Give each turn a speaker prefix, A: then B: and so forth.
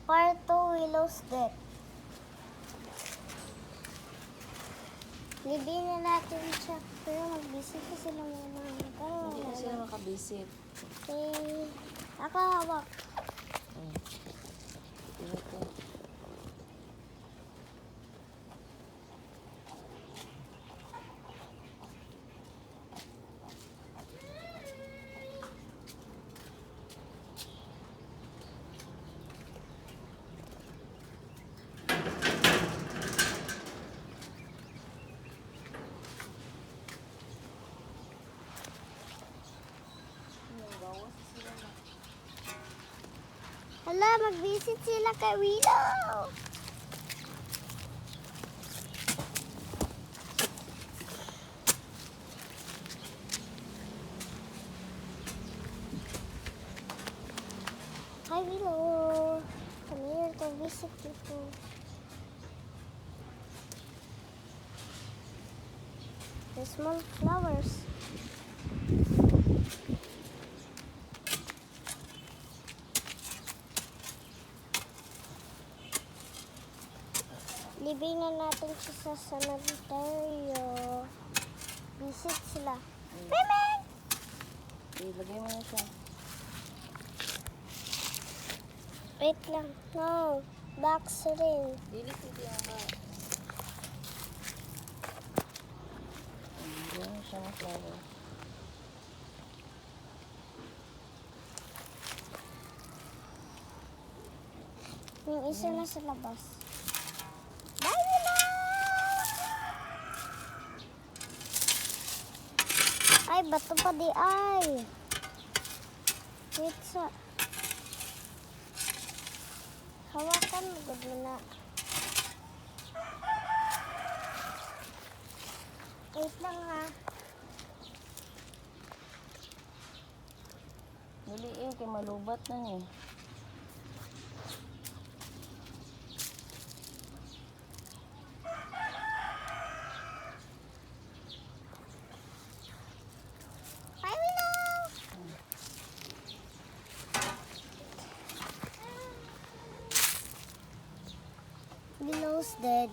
A: Part 2, Willow's death. Libin na natin siya. Pero mag-visit pa sila muna.
B: Hindi na sila makabisit.
A: Okay. Ako hawak.
B: Ito.
A: Hala, mag-visit sila kay Willow. Hi, Willow. Come here to visit you. The small flowers. Libing na natin siya sa cemetery. Visit sila. Pimen!
B: Ilagay mo na siya.
A: Wait lang. No. Box rin.
B: Dili pwede ang ba. Ilagay mo siya ng flower.
A: Yung isa na sa labas. Bye, Willow! Ay, bato pa di ay. Wait sa... Hawakan mo, good mo na. Wait lang ha.
B: Dili kay malubat na niya.
A: Bye, Willow! Willow's dead.